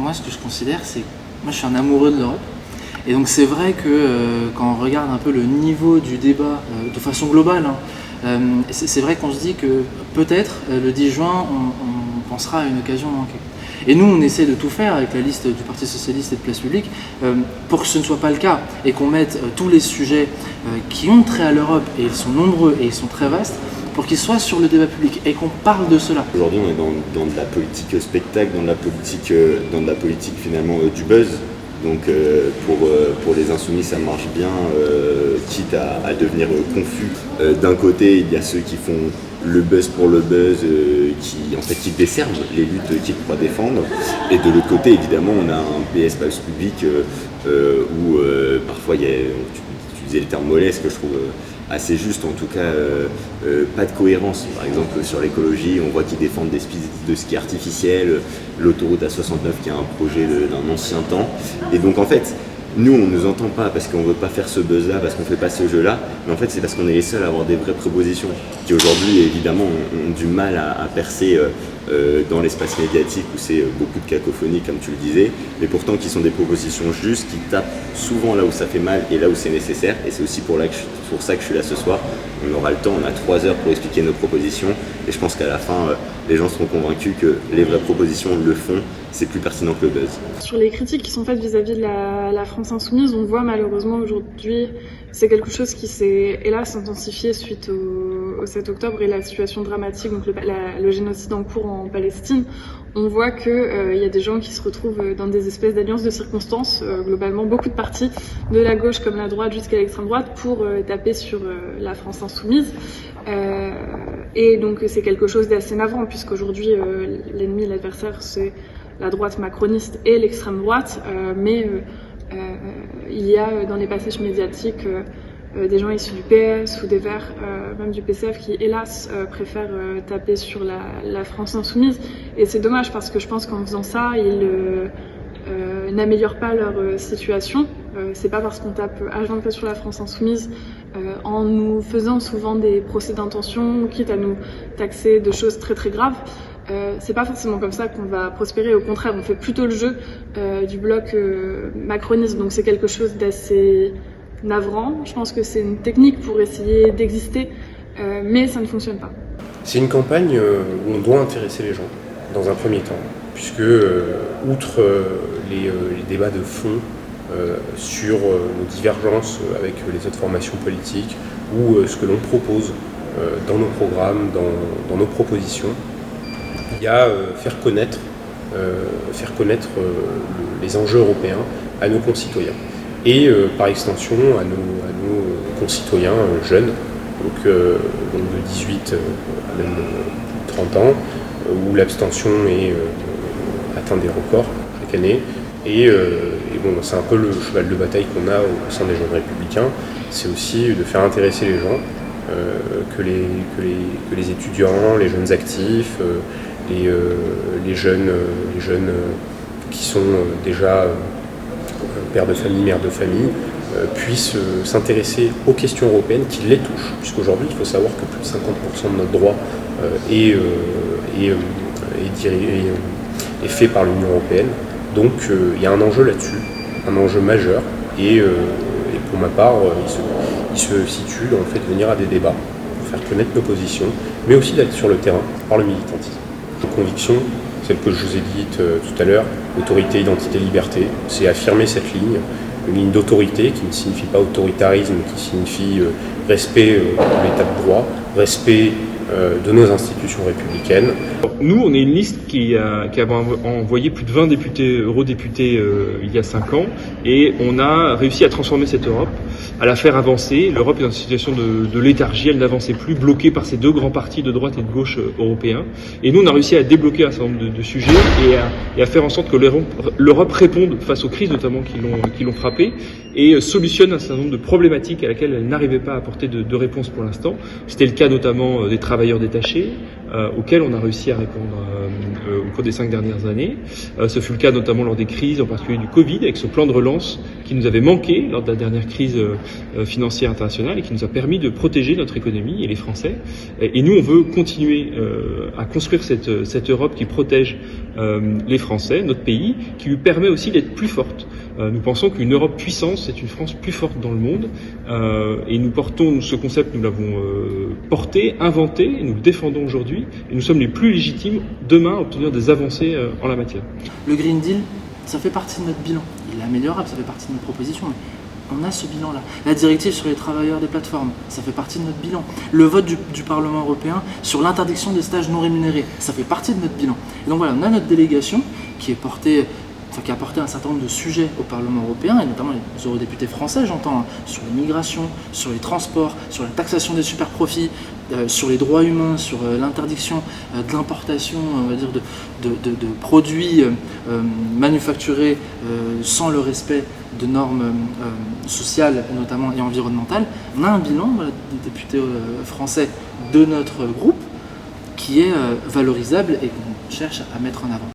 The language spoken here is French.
moi, ce que je considère, c'est que moi, je suis un amoureux de l'Europe. Et donc, c'est vrai que quand on regarde un peu le niveau du débat de façon globale, c'est vrai qu'on se dit que peut-être le 10 juin, on pensera à une occasion manquée. Et nous, on essaie de tout faire avec la liste du Parti Socialiste et de Place Publique pour que ce ne soit pas le cas et qu'on mette tous les sujets qui ont trait à l'Europe, et ils sont nombreux et ils sont très vastes, pour qu'ils soient sur le débat public et qu'on parle de cela. Aujourd'hui, on est dans de la politique spectacle, dans de la politique finalement du buzz. Donc pour les insoumis, ça marche bien, quitte à devenir confus. D'un côté, il y a ceux qui font le buzz pour le buzz, qui desservent les luttes qu'ils croient défendre. Et de l'autre côté, évidemment, on a un PS Place Publique où parfois il y a, tu disais le terme moleste que je trouve assez juste, en tout cas pas de cohérence. Par exemple sur l'écologie, on voit qu'ils défendent des pistes de ski artificiel, l'autoroute A69 qui est un projet d'un ancien temps. Et donc en fait, nous on ne nous entend pas parce qu'on ne veut pas faire ce buzz là, parce qu'on ne fait pas ce jeu là, mais en fait c'est parce qu'on est les seuls à avoir des vraies propositions qui aujourd'hui évidemment ont du mal à percer dans l'espace médiatique où c'est beaucoup de cacophonie comme tu le disais, mais pourtant qui sont des propositions justes, qui tapent souvent là où ça fait mal et là où c'est nécessaire. Et c'est aussi pour ça que je suis là ce soir. On aura le temps, on a 3 heures pour expliquer nos propositions, et je pense qu'à la fin les gens seront convaincus que les vraies propositions, le fond, c'est plus pertinent que le buzz. Sur les critiques qui sont faites vis-à-vis de la France insoumise, on voit malheureusement aujourd'hui, c'est quelque chose qui s'est hélas intensifié suite au 7 octobre et la situation dramatique, donc le génocide en cours en Palestine. On voit que y a des gens qui se retrouvent dans des espèces d'alliances de circonstances, globalement beaucoup de partis, de la gauche comme la droite jusqu'à l'extrême droite, pour taper sur la France insoumise. Et donc c'est quelque chose d'assez navrant, puisqu'aujourd'hui l'ennemi, l'adversaire, c'est la droite macroniste et l'extrême droite, mais il y a dans les passages médiatiques des gens issus du PS ou des Verts, même du PCF, qui hélas préfèrent taper sur la France insoumise. Et c'est dommage, parce que je pense qu'en faisant ça, ils n'améliorent pas leur situation. C'est pas parce qu'on tape H24 sur la France insoumise, en nous faisant souvent des procès d'intention, quitte à nous taxer de choses très très graves, c'est pas forcément comme ça qu'on va prospérer. Au contraire, on fait plutôt le jeu du bloc macroniste. Donc c'est quelque chose d'assez navrant. Je pense que c'est une technique pour essayer d'exister, mais ça ne fonctionne pas. C'est une campagne où on doit intéresser les gens dans un premier temps, puisque outre les débats de fond sur nos divergences avec les autres formations politiques ou ce que l'on propose dans nos programmes, dans nos propositions, il y a faire connaître les enjeux européens à nos concitoyens et par extension à nos concitoyens jeunes, donc de 18 à même 30 ans, où l'abstention atteint des records chaque année. Et bon, c'est un peu le cheval de bataille qu'on a au sein des jeunes républicains, c'est aussi de faire intéresser les gens, que les étudiants, les jeunes actifs, les jeunes qui sont déjà pères de famille, mères de famille, puissent s'intéresser aux questions européennes qui les touchent, puisqu'aujourd'hui il faut savoir que plus de 50% de notre droit est fait par l'Union européenne. Donc il y a un enjeu là-dessus, un enjeu majeur, et pour ma part, il se situe dans le fait de venir à des débats, pour faire connaître nos positions, mais aussi d'être sur le terrain par le militantisme. Nos convictions, celle que je vous ai dite tout à l'heure, autorité, identité, liberté, c'est affirmer cette ligne, une ligne d'autorité qui ne signifie pas autoritarisme, qui signifie respect de l'état de droit, respect de nos institutions républicaines. Nous, on est une liste qui a envoyé plus de 20 eurodéputés il y a 5 ans, et on a réussi à transformer cette Europe, à la faire avancer. L'Europe est dans une situation de léthargie, elle n'avançait plus, bloquée par ces deux grands partis de droite et de gauche européens. Et nous, on a réussi à débloquer un certain nombre de sujets et à faire en sorte que l'Europe réponde face aux crises notamment qui l'ont frappée. et solutionne un certain nombre de problématiques à laquelle elle n'arrivait pas à apporter de réponse pour l'instant. C'était le cas notamment des travailleurs détachés, auxquels on a réussi à répondre au cours des 5 dernières années. Ce fut le cas notamment lors des crises, en particulier du Covid, avec ce plan de relance qui nous avait manqué lors de la dernière crise financière internationale et qui nous a permis de protéger notre économie et les Français. Et nous, on veut continuer à construire cette Europe qui protège les Français, notre pays, qui lui permet aussi d'être plus forte. Nous pensons qu'une Europe puissance, c'est une France plus forte dans le monde, et nous portons ce concept, nous l'avons porté, inventé, et nous le défendons aujourd'hui, et nous sommes les plus légitimes demain à obtenir des avancées en la matière. Le Green Deal, ça fait partie de notre bilan. Il est améliorable, ça fait partie de notre proposition. Mais on a ce bilan-là. La directive sur les travailleurs des plateformes, ça fait partie de notre bilan. Le vote du Parlement européen sur l'interdiction des stages non rémunérés, ça fait partie de notre bilan. Et donc voilà, on a notre délégation qui a porté un certain nombre de sujets au Parlement européen, et notamment les eurodéputés français, j'entends, sur l'immigration, sur les transports, sur la taxation des superprofits, sur les droits humains, sur l'interdiction de l'importation, on va dire, de produits manufacturés sans le respect de normes sociales notamment et environnementales. On a un bilan, voilà, des députés français de notre groupe qui est valorisable et qu'on cherche à mettre en avant.